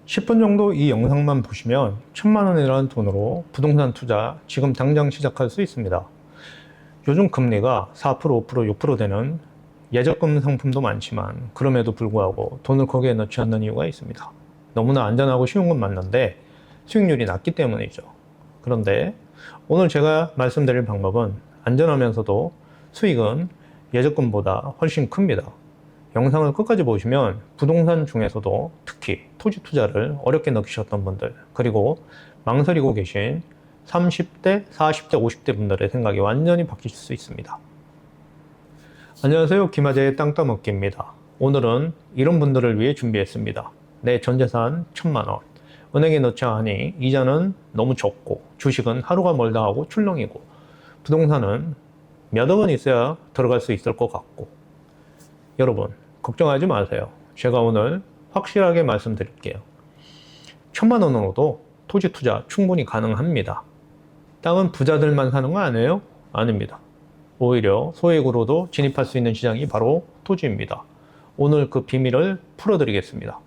10분 정도 이 영상만 보시면 1000만 원이라는 돈으로 부동산 투자 지금 당장 시작할 수 있습니다. 요즘 금리가 4%, 5%, 6% 되는 예적금 상품도 많지만 그럼에도 불구하고 돈을 거기에 넣지 않는 이유가 있습니다. 너무나 안전하고 쉬운 건 맞는데 수익률이 낮기 때문이죠. 그런데 오늘 제가 말씀드릴 방법은 안전하면서도 수익은 예적금보다 훨씬 큽니다. 영상을 끝까지 보시면 부동산 중에서도 특히 토지 투자를 어렵게 느끼셨던 분들, 그리고 망설이고 계신 30대, 40대, 50대 분들의 생각이 완전히 바뀌실 수 있습니다. 안녕하세요. 김아재의 땅 따먹기입니다. 오늘은 이런 분들을 위해 준비했습니다. 내 전재산 1000만 원, 은행에 넣자 하니 이자는 너무 적고 주식은 하루가 멀다 하고 출렁이고 부동산은 몇억 원 있어야 들어갈 수 있을 것 같고, 여러분 걱정하지 마세요. 제가 오늘 확실하게 말씀드릴게요. 1000만 원으로도 토지 투자 충분히 가능합니다. 땅은 부자들만 사는 거 아니에요? 아닙니다. 오히려 소액으로도 진입할 수 있는 시장이 바로 토지입니다. 오늘 그 비밀을 풀어드리겠습니다.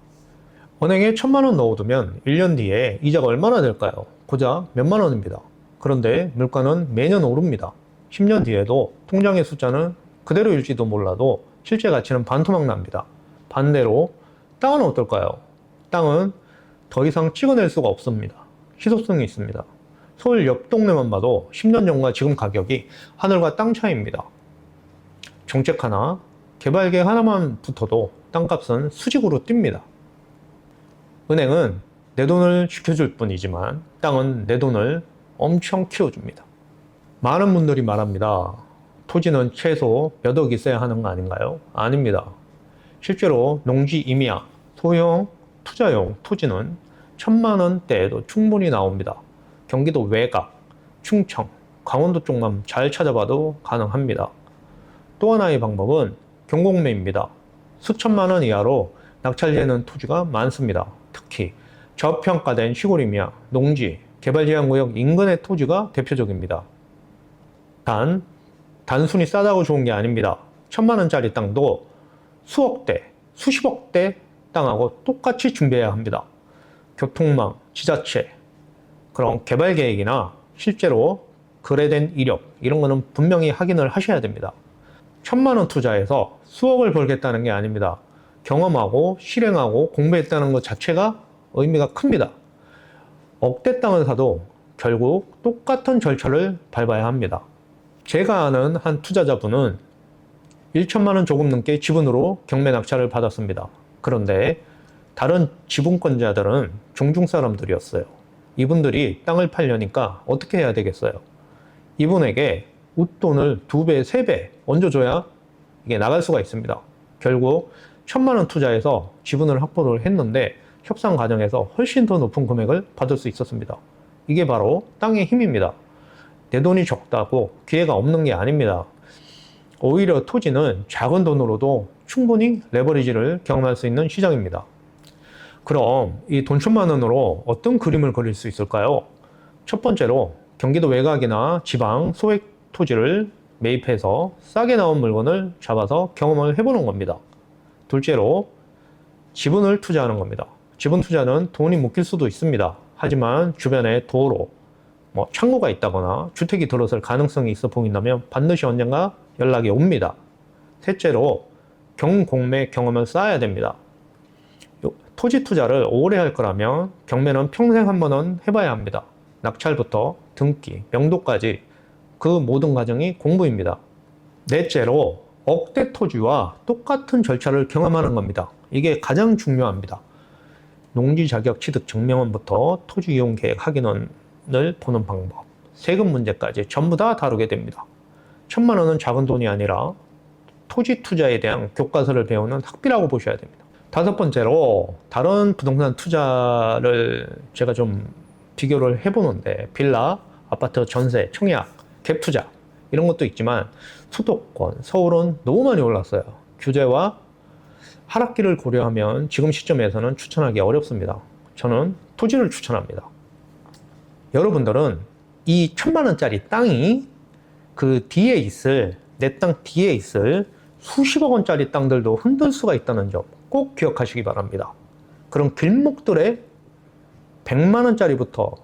은행에 1000만 원 넣어두면 1년 뒤에 이자가 얼마나 될까요? 고작 몇만 원입니다. 그런데 물가는 매년 오릅니다. 10년 뒤에도 통장의 숫자는 그대로일지도 몰라도 실제 가치는 반토막 납니다. 반대로 땅은 어떨까요? 땅은 더 이상 찍어낼 수가 없습니다. 희소성이 있습니다. 서울 옆 동네만 봐도 10년 전과 지금 가격이 하늘과 땅 차이입니다. 정책 하나, 개발 계획 하나만 붙어도 땅값은 수직으로 뜁니다. 은행은 내 돈을 지켜줄 뿐이지만 땅은 내 돈을 엄청 키워줍니다. 많은 분들이 말합니다. 토지는 최소 몇 억 있어야 하는 거 아닌가요? 아닙니다. 실제로 농지 임야, 소형, 투자용 토지는 1000만 원대에도 충분히 나옵니다. 경기도 외곽, 충청, 강원도 쪽만 잘 찾아봐도 가능합니다. 또 하나의 방법은 경공매입니다. 수천만 원 이하로 낙찰되는 토지가 많습니다. 특히 저평가된 시골 임야, 농지, 개발제한구역 인근의 토지가 대표적입니다. 단순히 싸다고 좋은 게 아닙니다. 1000만 원짜리 땅도 수억대, 수십억대 땅하고 똑같이 준비해야 합니다. 교통망, 지자체, 그런 개발 계획이나 실제로 거래된 이력, 이런 거는 분명히 확인을 하셔야 됩니다. 1000만 원 투자해서 수억을 벌겠다는 게 아닙니다. 경험하고 실행하고 공부했다는 것 자체가 의미가 큽니다. 억대 땅을 사도 결국 똑같은 절차를 밟아야 합니다. 제가 아는 한 투자자분은 1천만 원 조금 넘게 지분으로 경매 낙찰을 받았습니다. 그런데 다른 지분권자들은 종중 사람들이었어요. 이분들이 땅을 팔려니까 어떻게 해야 되겠어요? 이분에게 웃돈을 2배, 3배 얹어줘야 이게 나갈 수가 있습니다. 결국 1000만 원 투자해서 지분을 확보를 했는데 협상 과정에서 훨씬 더 높은 금액을 받을 수 있었습니다. 이게 바로 땅의 힘입니다. 내 돈이 적다고 기회가 없는 게 아닙니다. 오히려 토지는 작은 돈으로도 충분히 레버리지를 경험할 수 있는 시장입니다. 그럼 이 돈 1000만 원으로 어떤 그림을 그릴 수 있을까요? 첫 번째로 경기도 외곽이나 지방 소액 토지를 매입해서 싸게 나온 물건을 잡아서 경험을 해보는 겁니다. 둘째로 지분을 투자하는 겁니다. 지분 투자는 돈이 묶일 수도 있습니다. 하지만 주변에 도로, 창고가 있다거나 주택이 들어설 가능성이 있어 보인다면 반드시 언젠가 연락이 옵니다. 셋째로 경공매 경험을 쌓아야 됩니다. 토지 투자를 오래 할 거라면 경매는 평생 한 번은 해봐야 합니다. 낙찰부터 등기, 명도까지 그 모든 과정이 공부입니다. 넷째로 억대 토지와 똑같은 절차를 경험하는 겁니다. 이게 가장 중요합니다. 농지 자격 취득 증명원부터 토지 이용 계획 확인원을 보는 방법, 세금 문제까지 전부 다 다루게 됩니다. 1000만 원은 작은 돈이 아니라 토지 투자에 대한 교과서를 배우는 학비라고 보셔야 됩니다. 다섯 번째로 다른 부동산 투자를 제가 좀 비교를 해보는데 빌라, 아파트 전세, 청약, 갭 투자 이런 것도 있지만 수도권, 서울은 너무 많이 올랐어요. 규제와 하락기를 고려하면 지금 시점에서는 추천하기 어렵습니다. 저는 토지를 추천합니다. 여러분들은 이 1000만 원짜리 땅이 그 뒤에 있을, 내 땅 뒤에 있을 수십억 원짜리 땅들도 흔들 수가 있다는 점 꼭 기억하시기 바랍니다. 그런 길목들에 100만 원짜리부터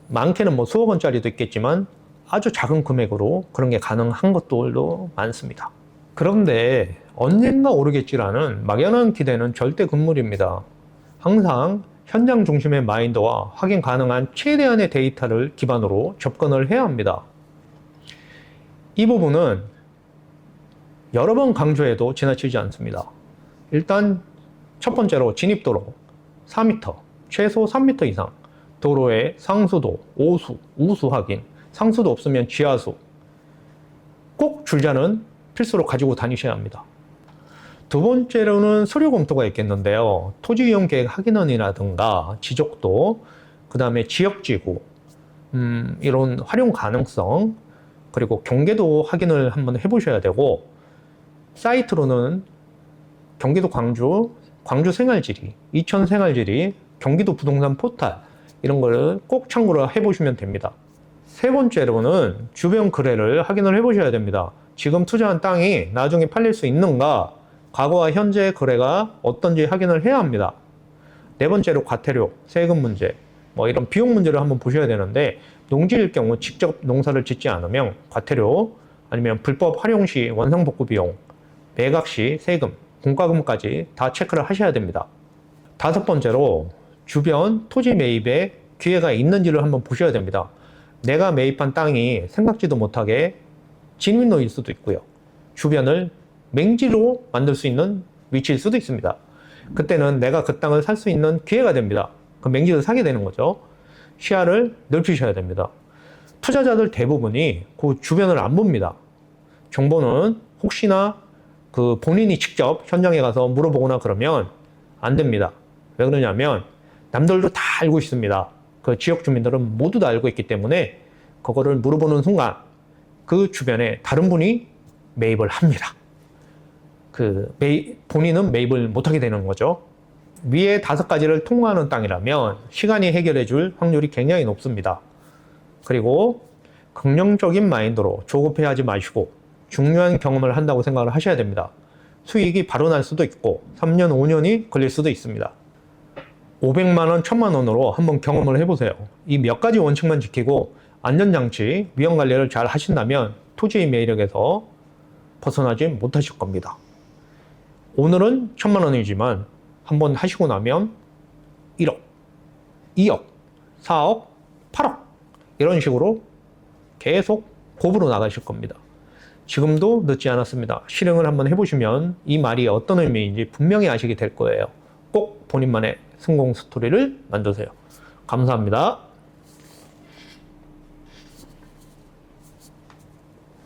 많게는 뭐 수억 원짜리도 있겠지만 아주 작은 금액으로 그런 게 가능한 것들도 많습니다. 그런데 언젠가 오르겠지라는 막연한 기대는 절대 금물입니다. 항상 현장 중심의 마인드와 확인 가능한 최대한의 데이터를 기반으로 접근을 해야 합니다. 이 부분은 여러 번 강조해도 지나치지 않습니다. 일단 첫 번째로 진입도로 4m, 최소 3m 이상, 도로의 상수도, 오수, 우수 확인, 상수도 없으면 지하수, 꼭 줄자는 필수로 가지고 다니셔야 합니다. 두 번째로는 서류 검토가 있겠는데요. 토지 이용 계획 확인원이라든가 지적도, 그 다음에 지역지구, 이런 활용 가능성, 그리고 경계도 확인을 한번 해보셔야 되고, 사이트로는 경기도 광주, 광주 생활지리, 이천 생활지리, 경기도 부동산 포탈, 이런 거를 꼭 참고를 해보시면 됩니다. 세 번째로는 주변 거래를 확인을 해보셔야 됩니다. 지금 투자한 땅이 나중에 팔릴 수 있는가, 과거와 현재 거래가 어떤지 확인을 해야 합니다. 네 번째로 과태료, 세금 문제, 뭐 이런 비용 문제를 한번 보셔야 되는데, 농지일 경우 직접 농사를 짓지 않으면 과태료, 아니면 불법 활용 시 원상복구 비용, 매각 시 세금, 공과금까지 다 체크를 하셔야 됩니다. 다섯 번째로 주변 토지 매입에 기회가 있는지를 한번 보셔야 됩니다. 내가 매입한 땅이 생각지도 못하게 진입로일 수도 있고요. 주변을 맹지로 만들 수 있는 위치일 수도 있습니다. 그때는 내가 그 땅을 살 수 있는 기회가 됩니다. 그 맹지를 사게 되는 거죠. 시야를 넓히셔야 됩니다. 투자자들 대부분이 그 주변을 안 봅니다. 정보는 혹시나 그 본인이 직접 현장에 가서 물어보거나 그러면 안 됩니다. 왜 그러냐면 남들도 다 알고 있습니다. 그 지역 주민들은 모두 다 알고 있기 때문에 그거를 물어보는 순간 그 주변에 다른 분이 매입을 합니다. 본인은 매입을 못하게 되는 거죠. 위에 5가지를 통과하는 땅이라면 시간이 해결해 줄 확률이 굉장히 높습니다. 그리고 긍정적인 마인드로 조급해하지 마시고 중요한 경험을 한다고 생각을 하셔야 됩니다. 수익이 바로 날 수도 있고 3년, 5년이 걸릴 수도 있습니다. 500만 원, 1000만 원으로 한번 경험을 해보세요. 이 몇 가지 원칙만 지키고 안전장치, 위험관리를 잘 하신다면 토지의 매력에서 벗어나지 못하실 겁니다. 오늘은 1000만 원이지만 한번 하시고 나면 1억, 2억, 4억, 8억 이런 식으로 계속 곱으로 나가실 겁니다. 지금도 늦지 않았습니다. 실행을 한번 해보시면 이 말이 어떤 의미인지 분명히 아시게 될 거예요. 꼭 본인만의 성공 스토리를 만드세요. 감사합니다.